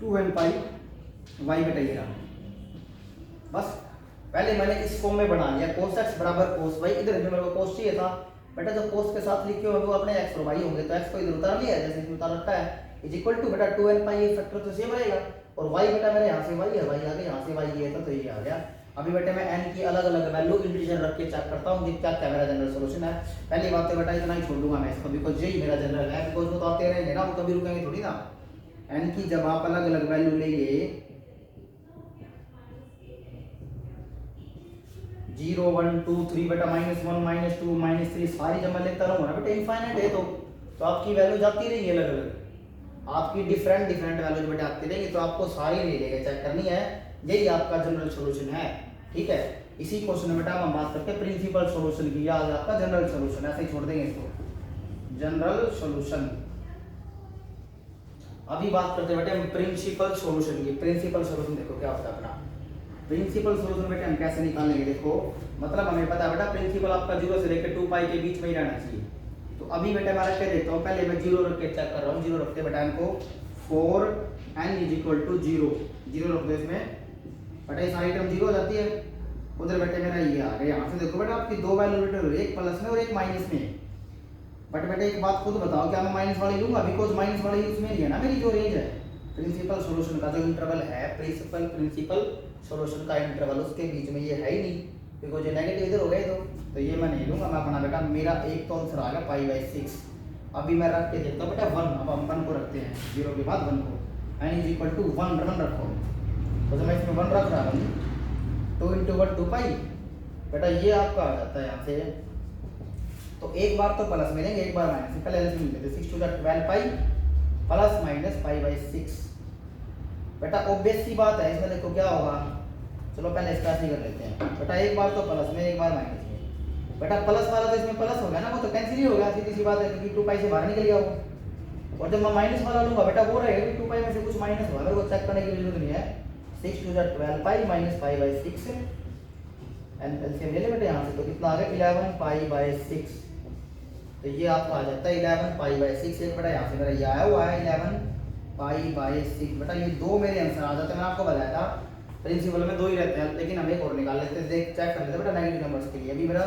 2n pi y बेटा, ये रहा बस। पहले मैंने इस फॉर्म में बना लिया, cos x बराबर cos y। इधर जो मेरे को cos चाहिए था बेटा, जो cos के साथ लिखे हुए वो अपने x और y होंगे, तो x को इधर उतार लिया जैसे इसमें उतार रखा है, इज इक्वल टू बेटा 2n पाई, ये फैक्टर तो सेम रहेगा। और y बेटा मेरे यहाँ से y है, y आ गया, यहाँ से y ये था तो ये आ गया। अभी बेटे मैं n की अलग अलग वैल्यू इंटीजर रख के चेक करता हूँ कि क्या क्या मेरा जनरल सॉल्यूशन है। पहली बात तो बेटा इतना ही छोड़ दूंगा मैं इसको, बिकॉज यही मेरा जनरल है, बिकॉज वो तो आते रहेंगे ना, वो कभी रुकेंगे थोड़ी ना। n की जब आप अलग अलग वैल्यू लेंगे 0 1 2 3 बेटा -1 -2 -3 सारी जब मैं लेता रहूंगा ना बेटा, इनफाइनाइट है तो आपकी वैल्यू जाती रहेगी अलग अलग, आपकी डिफरेंट वैल्यूज बेटा आती रहेगी, तो आपको सारी ले लेके चेक करनी है। यही आपका जनरल सॉल्यूशन है, ठीक है। इसी क्वेश्चन में बेटा हम बात करते हैं प्रिंसिपल सॉल्यूशन की, या आपका जनरल सॉल्यूशन, ऐसे ही छोड़ देंगे इसको, जनरल सॉल्यूशन। अभी बात करते हैं बेटे हम प्रिंसिपल सॉल्यूशन की। प्रिंसिपल सॉल्यूशन देखो क्या होता है अपना। प्रिंसिपल सॉल्यूशन बेटे हम कैसे निकालेंगे, देखो मतलब हमें पता है बेटा प्रिंसिपल आपका 0 से लेकर 2 पाई के बीच में ही रहना चाहिए। तो अभी बेटा मैं रख के देखता हूँ, पहले मैं 0 रख के चेक कर रहा हूँ। 0 रखते बेटा इनको 4n इज इक्वल टू 0 रख दो इसमें बेटा, ये सारी टर्म 0 हो जाती है। उधर बेटे मेरा ये आ गया। यहाँ से देखो बेटा आपकी दो वैल्यू बेटे, एक प्लस में और एक माइनस में। बट बेटा एक बात खुद बताओ, क्या मैं माइनस वाली लूंगा? बिकॉज माइनस वाली उसमें नहीं है ना मेरी जो रेंज है। प्रिंसिपल सॉल्यूशन का जो इंटरवल है, प्रिंसिपल सॉल्यूशन का इंटरवल उसके बीच में ये है ही नहीं, बिकॉज ये नेगेटिव इधर हो गए। तो ये मैं नहीं लूंगा। मैं अपना बेटा मेरा एक तो आंसर आ गया π/6। अभी मैं रख के देखता हूँ बेटा 1। अब हम 1 को रखते हैं, 0 के बाद 1 को। n इज इक्वल टू 1 रखो। तो जब मैं इसमें 1 रख रहा हूँ 2 इंटू 1 2 पाई बेटा, ये आपका आ जाता है यहाँ से। तो एक बार तो प्लस मिलेंगे, एक बार माइनस। पहले एलसीएम लेते हैं, 6 to the 12 pi plus minus π/6। बेटा ऑब्वियस सी बात है, इसमें देखो क्या होगा। चलो पहले इसका ऐसे कर लेते हैं बेटा, एक बार तो प्लस में एक बार माइनस में। बेटा प्लस वाला तो इसमें प्लस हो गया ना, वो तो कैंसिल ही हो गया, सीधी सी बात है, क्योंकि 2 पाई से बाहर निकल गया वो। और जब मैं माइनस वाला लूंगा बेटा, वो रहेगा कि 2 पाई में से कुछ माइनस हुआ, मेरे को चेक करने की जरूरत नहीं है। 6 to the 12 pi minus π/6 LCM ले ले बेटा यहाँ से। तो कितना आ गया 11 π/6। तो ये आपका आ जाता है 11 π/6। एक बेटा यहाँ से मेरा ये आया हुआ है 11 π/6। बेटा ये दो मेरे आंसर आ जाते हैं। मैंने आपको बताया था प्रिंसिपल में 2 ही रहते हैं, लेकिन हम एक और निकाल लेते हैं, देख चेक कर लेते हैं बेटा नेगेटिव नंबर्स के लिए। अभी मेरा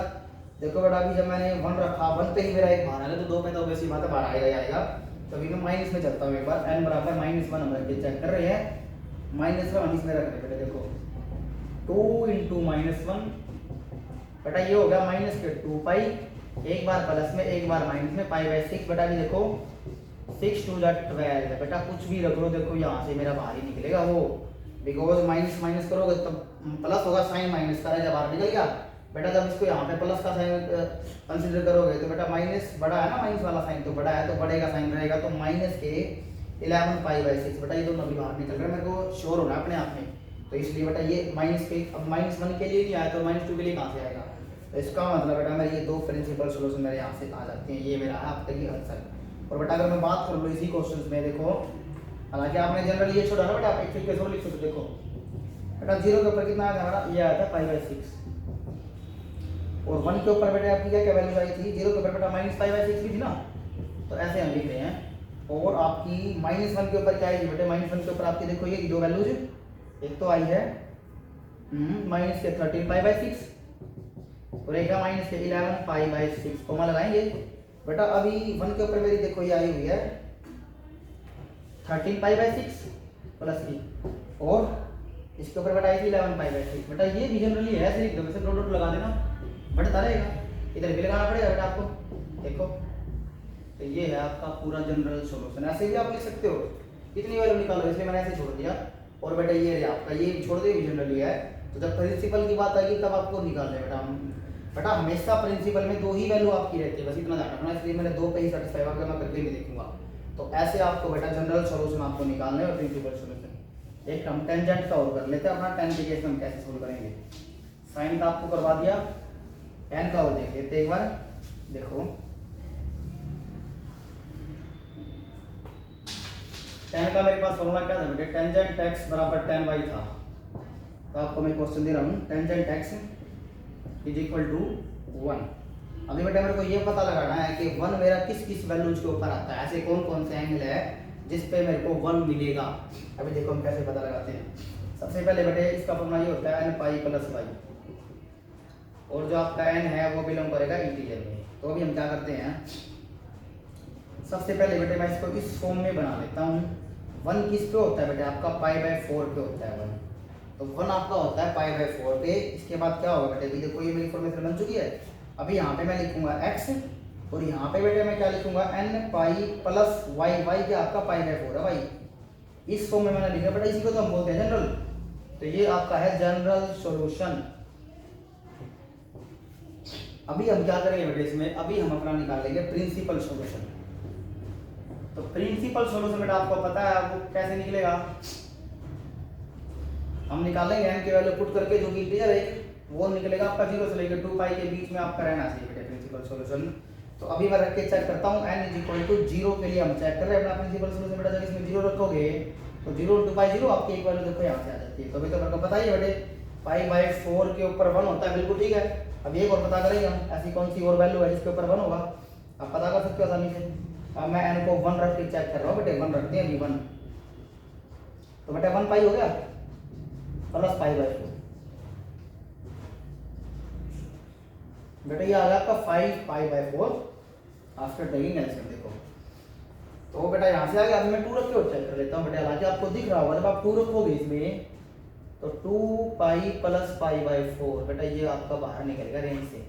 देखो बेटा, अभी जब मैंने 1 रखा, 1 पे ही मेरा एक बाहर आएगा, तो 2 पे तो वैसी बात है बाहर आएगा ही आएगा। तो अभी मैं माइनस में चलता हूँ एक बार, n बराबर -1 नंबर के चेक कर रहे हैं। -1 इसमें रख रहे बेटा, देखो 2 इंटू -1 बेटा ये हो गया माइनस के 2 पाई, एक बार प्लस में एक बार माइनस में π/6। बेटा अभी देखो 6 टू द 12 बेटा, कुछ भी रख लो, देखो यहाँ से मेरा बाहर ही निकलेगा वो, बिकॉज माइनस माइनस करोगे तो प्लस होगा, साइन माइनस का रहेगा, बाहर निकल गया बेटा। जब इसको यहाँ पे प्लस का साइन कंसीडर करोगे तो बेटा माइनस बड़ा है ना, माइनस वाला साइन तो बड़ा है, तो बड़े का साइन रहेगा। तो माइनस के 11 π/6 बेटा, ये दोनों अभी बाहर निकल रहे हैं, मेरे को श्योर हो रहा है अपने आप में। तो इसलिए बेटा ये माइनस के, अब -1 के लिए नहीं आया तो -2 के लिए कहाँ से आएगा। तो इसका मतलब बेटा मेरे ये दो प्रिंसिपल सॉल्यूशन मेरे यहाँ से आ जाते हैं। ये मेरा है अब तक ये आंसर। और बेटा अगर मैं बात कर लूँ इसी क्वेश्चन में, देखो हालांकि आपने जनरली ये छोड़ा ना बेटा, आप एक फिर कैसे लिख सकते, देखो बेटा 0 के ऊपर कितना आया था हमारा, ये आया था π/6। और 1 के ऊपर बेटा आपकी क्या क्या वैल्यू आई थी, 0 के ऊपर बेटा -π/6 भी थी ना। तो ऐसे हम लिख रहे हैं। और आपकी -1 के ऊपर क्या आई थी बेटा, -1 के ऊपर आपकी देखो ये दो वैल्यूज, एक तो आई है माइनस के 13 π/6 और एक है माइनस के 11 π/6। कोमा लगाएंगे बेटा। अभी 1 के ऊपर मेरी देखो ये आई हुई है 13 π/6 प्लस 3, और इसके ऊपर बेटा आई थी 11 π/6। बेटा ये भी जनरली है, ऐसे एकदम से डॉट लगा देना, बढ़ता रहेगा, इधर भी लगाना पड़ेगा बेटा आपको, देखो। तो ये है आपका पूरा जनरल सॉल्यूशन। ऐसे भी आप लिख सकते हो, कितनी वैल्यू निकालो, इसलिए मैंने ऐसे छोड़ दिया। और बेटा ये आपका ये छोड़ दे, जनरली है। तो जब प्रिंसिपल की बात आएगी तब आपको निकालना है बेटा। बेटा हमेशा प्रिंसिपल में 2 ही वैल्यू आपकी रहती है, बस इतना ध्यान रखना। इसलिए मैंने 2 पे ही सेटिस्फाई होगा, मैं करके भी देखूंगा। तो ऐसे आपको बेटा जनरल सॉल्यूशन आपको निकालना है और प्रिंसिपल सॉल्यूशन। एक हम टेंजेंट का और कर लेते हैं अपना, tan के केस में हम कैसे सोल्व करेंगे। साइन का आपको करवा दिया, tan का और देख लेते एक बार। देखो tan का मेरे पास फॉर्मूला क्या था बेटे, टेंजेंट x बराबर tan y था। तो आपको मैं क्वेश्चन दे रहा हूँ, tangent x is equal to 1। अभी बेटा मेरे को ये पता लगाना है कि 1 मेरा किस किस वैल्यूज के ऊपर आता है, ऐसे कौन कौन से एंगल है जिस पे मेरे को 1 मिलेगा। अभी देखो हम कैसे पता लगाते हैं। सबसे पहले बेटे इसका फॉर्मूला ये होता है n पाई प्लस y, और जो आपका n है वो बिलोंग करेगा इंटीजर में। तो अभी हम क्या करते हैं, सबसे पहले बेटे मैं इसको इस फॉर्म में बना लेता हूँ। 1 किस पे होता है बेटे, आपका π/4 पे होता है 1। तो 1 आपका होता है π/4 पे। इसके बाद क्या होगा बेटे, देखो ये मेरी फॉर्मेशन बन चुकी है। अभी यहाँ पे मैं लिखूंगा x, और यहाँ पे बेटे मैं क्या लिखूंगा n pi plus y। y क्या आपका π/4 है भाई, इस फॉर्म में मैंने लिखा बेटा, इसी को तो हम बोलते हैं जनरल। तो ये आपका है जनरल सॉल्यूशन। अभी हम क्या करेंगे बेटे इसमें, अभी हम अपना निकालेंगे प्रिंसिपल सॉल्यूशन। तो प्रिंसिपल सॉल्यूशन बेटा आपको पता है वो कैसे निकलेगा, हम निकालेंगे n की वैल्यू पुट करके, जो कि इंटीजर है वो निकलेगा आपका 0 से लेकर 2 पाई के बीच में आपका रहना चाहिए बेटे प्रिंसिपल सॉल्यूशन। तो अभी मैं रख के चेक करता हूँ n इज इक्वल टू 0 के लिए हम चेक कर रहे हैं अपना प्रिंसिपल सोल्यूशन बेटा। जब इसमें 0 रखोगे तो 0 इंटू पाई 0 आपकी एक वैल्यू देखो यहाँ से आ जाती है। तो अभी तो मेरे को पता ही है बेटे पाई बाई 4 के ऊपर 1 होता है, बिल्कुल ठीक है। अब एक और पता करेंगे हम, ऐसी कौन सी और वैल्यू है जिसके ऊपर 1 होगा, आप पता कर सकते हो आसानी से। अब मैं n को 1 रख के चेक कर रहा हूँ बेटे, 1 रखते हैं अभी 1, तो बेटा 1 पाई हो गया प्लस पाई बाई 4, बेटा ये आ गया आपका 5 pi by 4 after taking LCM. देखो तो बेटा यहाँ से आ गया। अभी मैं 2 रख के चेक कर लेता हूँ बेटा, हालांकि आपको दिख रहा होगा जब आप 2 रखोगे इसमें तो 2 पाई प्लस पाई बाई 4 बेटा ये आपका बाहर निकलेगा रेंज से।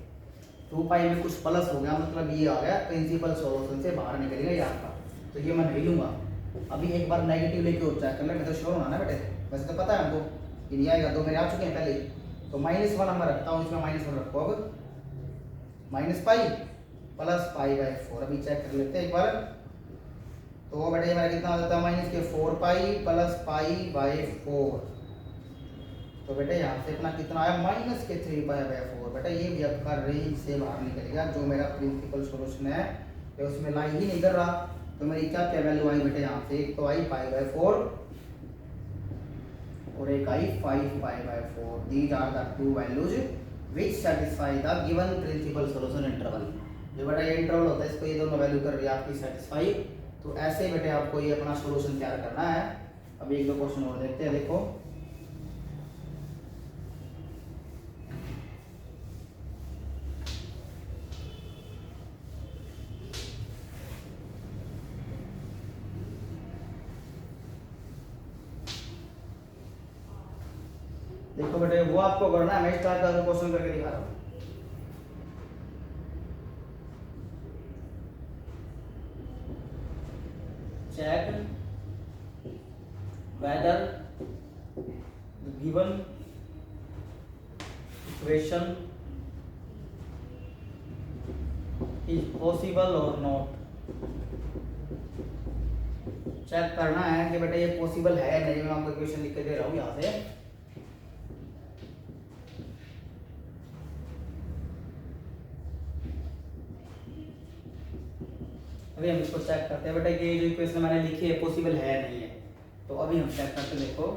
2 पाई में कुछ प्लस हो गया मतलब ये आ गया प्रिंसिपल सोल्यूशन से बाहर निकलेगा ये आपका, तो ये मैं नहीं लूंगा। अभी एक बार नेगेटिव लेके और चेक कर ले, मैं तो श्योर होना ना बेटे, वैसे तो पता है हमको ये नहीं आएगा, 2 मेरे आ चुके हैं पहले। तो -1 मैं रखता हूँ, इसमें -1 रखो। अब minus pi plus pi by 4, अभी चेक कर लेते हैं एक बार। तो बेटा ये मेरा कितना आ जाता है माइनस के 4 पाई प्लस पाई बाई 4, तो बेटा यहाँ से अपना कितना आया माइनस के 3 पाई बाई 4। बेटा ये भी आपका रेंज से बाहर निकलेगा, जो मेरा प्रिंसिपल सॉल्यूशन है ये उसमें लाई ही नहीं कर रहा। तो मेरी क्या क्या वैल्यू आई बेटा यहाँ से, एक तो आई पाई बाई 4 और एक आई 5 pi by 4। These are the two values which satisfy the given principal solution interval. जो बेटा ये इंटरवल होता है इसको ये दोनों वैल्यू कर रही है आपकी सेटिस्फाई। तो ऐसे बेटे आपको ये अपना सॉल्यूशन तैयार करना है। अब एक दो क्वेश्चन और देखते हैं। देखो देखो बेटे वो आपको करना है, मैं स्टार्ट करके क्वेश्चन करके दिखा रहा हूँ। check whether the given equation is possible or not। Check करना है कि बेटा ये पॉसिबल है नहीं। मैं आपको इक्वेशन लिख के दे रहा हूँ यहाँ से। अभी हम इसको चेक करते हैं बेटा कि ये जो इक्वेशन मैंने लिखी है पॉसिबल है नहीं है। तो अभी हम चेक करते हैं। देखो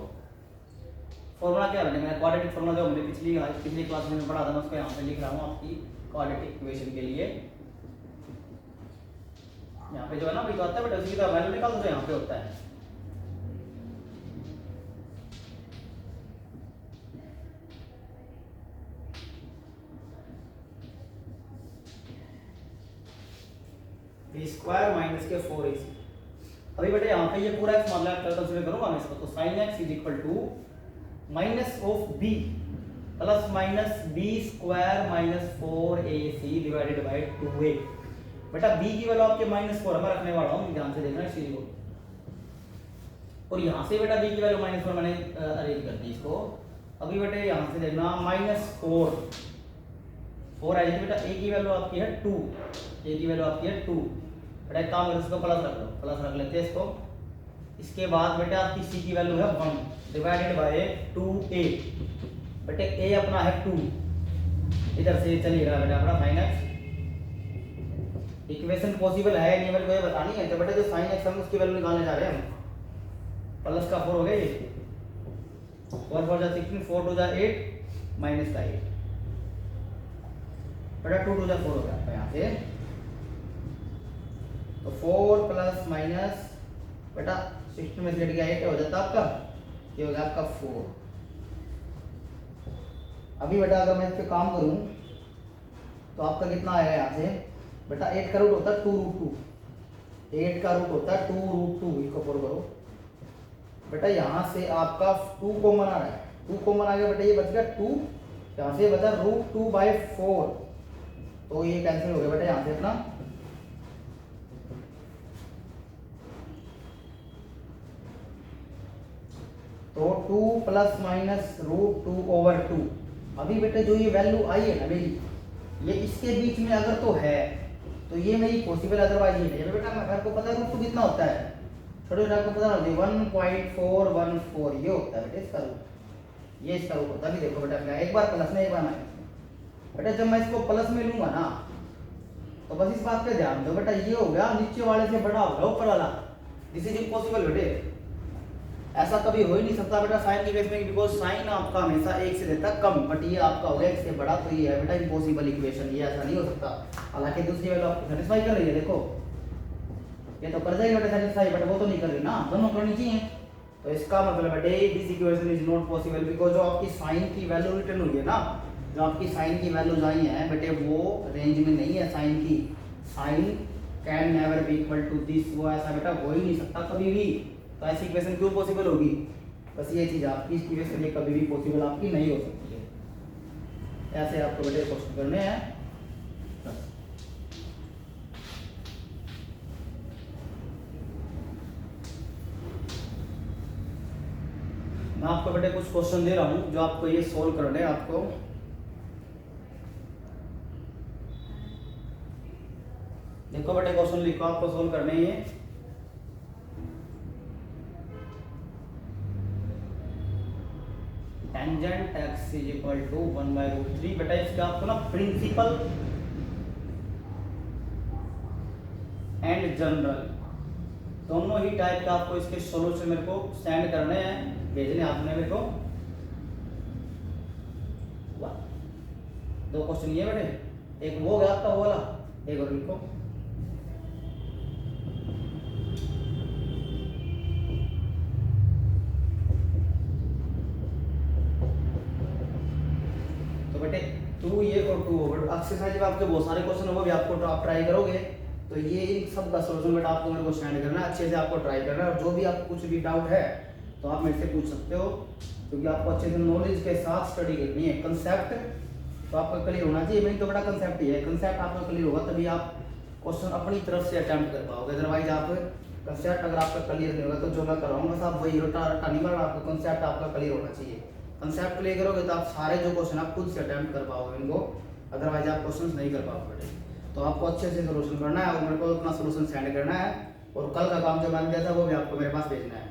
फॉर्मूला क्या है, मैंने क्वाड्रेटिक फॉर्मूला जो हमने पिछली क्लास में पढ़ा था मैं उसको यहाँ पे लिख रहा हूँ आपकी क्वाड्रेटिक इक्वेशन के लिए। यहाँ पे जो है ना वही तो आता है बेटा, उसी की तरह वैल्यू निकाल दो, यहाँ पे होता है। बी स्क्वायर माइनस के 4ac। अभी बेटा यहाँ पे ये पूरा x मामला कंसीडर करूंगा मैं इसको। तो sin x is equal to minus of b plus minus B square minus 4ac divided by 2a। बेटा b की वैल्यू आपके -4 मैं रखने वाला हूँ, ध्यान से देखना इस चीज को। और यहाँ से बेटा b की वैल्यू -4 मैंने अरेंज कर दी इसको। अभी बेटे यहाँ से देखना -4 आ जाएगी बेटा। a की वैल्यू आपकी है 2, a की वैल्यू आपकी है 2। बेटा एक काम करो इसको प्लस रख लो, प्लस रख लेते हैं इसको। इसके बाद बेटा आपकी c की वैल्यू है 1 डिवाइडेड बाय 2a। बेटे a अपना है 2, इधर से चलिएगा बेटा अपना sin x। इक्वेशन पॉसिबल है नहीं मेरे को ये बतानी है। तो बेटा जो sin x हम उसकी वैल्यू निकालने जा रहे हैं हम। प्लस का 4 हो गया ये, 4 4 जा 16, 4 2 जा 8 माइनस का 8। बेटा 2 2 जा 4 हो गया आपका यहाँ से। तो 4 प्लस माइनस बेटा 16 में से घट गया 8 हो जाता आपका, ये हो गया आपका 4। अभी बेटा अगर मैं इस पे काम करूं तो आपका कितना आएगा यहाँ से बेटा। 8 का रूट होता है 2√2, 8 का रूट होता है 2√2। इसको फोड़ करो बेटा, यहाँ से आपका 2 कॉमन आ रहा है, 2 कॉमन आ गया बेटा, ये बच गया 2, यहाँ से बचा √2/4। तो ये कैंसिल हो गया बेटा यहाँ से अपना। तो 2 प्लस माइनस √2/2। अभी बेटा जो ये वैल्यू आई है ना मेरी, ये इसके बीच में अगर तो है तो ये मेरी पॉसिबल, अदरवाइज ये नहीं है बेटा। मेरे को पता है √2 कितना होता है, छोटे छोटे आपको पता ना 1.414 ये होता है बेटा इसका रूट, ये इसका रूट होता है। अभी देखो बेटा क्या, एक बार प्लस में एक बार माइनस। बेटा जब मैं इसको प्लस में लूंगा ना तो बस इस बात पे ध्यान दो बेटा, ये हो गया नीचे वाले से बड़ा होगा ऊपर वाला, दिस इज इम्पॉसिबल बेटे, ऐसा कभी हो ही नहीं सकता बेटा साइन के केस में, बिकॉज साइन आपका हमेशा एक से रहता है कम, बट ये आपका हो गया एक से बड़ा, तो ये है बेटा इम्पॉसिबल इक्वेशन, ये ऐसा नहीं हो सकता। हालांकि दूसरी वैल्यू आपको सेटिस्फाई कर रही है, देखो ये तो कर जाएगी बेटा सेटिस्फाई, बट वो तो नहीं कर रही ना, दोनों करनी चाहिए। तो इसका मतलब बेटे this equation is not possible, because जो आपकी साइन की वैल्यू रिटर्न हुई है ना, जो आपकी साइन की वैल्यूज आई हैं बेटे वो रेंज में नहीं है साइन की, sine can never be equal to this, वो ऐसा बेटा हो ही नहीं सकता कभी भी, तो ऐसी इक्वेशन क्यों पॉसिबल होगी, बस ये चीज आपकी इस इक्वेशन ये कभी भी पॉसिबल आपकी नहीं हो सकती है। ऐसे आपको बेटे क्वेश्चन करने हैं। मैं आपको बेटे कुछ क्वेश्चन दे रहा हूं जो आपको ये सोल्व करने हैं, आपको देखो बेटे क्वेश्चन लिखो, आपको सोल्व करने हैं ये। Tangent x is equal to 1/√3, बेटा इसका आपको ना प्रिंसिपल एंड जनरल दोनों ही टाइप का आपको इसके सॉल्यूशन मेरे को सेंड करने हैं, भेजने आपने मेरे को। दो क्वेश्चन ये बेटे, एक वो गया आपका वो वाला, एक और लिखो। तो बेटे 2 ये और 2 ओवर एक्सरसाइज में आपके बहुत सारे क्वेश्चन होंगे, आपको तो आप ट्राई करोगे, तो ये इन सब का सॉल्यूशन बेटा आपको मेरे को सेंड करना है, अच्छे से आपको ट्राई करना है, और जो भी आपको कुछ भी डाउट है तो आप मेरे से पूछ सकते हो, क्योंकि आपको अच्छे से नॉलेज के साथ स्टडी करनी है। कंसेप्ट तो आपका क्लियर होना चाहिए, मेन तो बड़ा कंसेप्ट ही है, कंसेप्ट आपका क्लियर होगा तभी आप क्वेश्चन अपनी तरफ से अटेम्प्ट कर पाओगे, अदरवाइज आप कंसेप्ट अगर आपका क्लियर नहीं होगा तो जो मैं कराऊंगा बस आप वही रटा रटा नहीं मारना, आपको कंसेप्ट आपका क्लियर होना चाहिए। कंसेप्ट क्लियर करोगे तो आप सारे जो क्वेश्चन आप खुद से अटेम्प्ट कर पाओगे इनको, अदरवाइज आप क्वेश्चन नहीं कर पाओगे। तो आपको अच्छे से सोल्यूशन करना है और मेरे को अपना सोल्यूशन सेंड करना है, और कल का काम जो मैंने दिया था वो भी आपको मेरे पास भेजना है।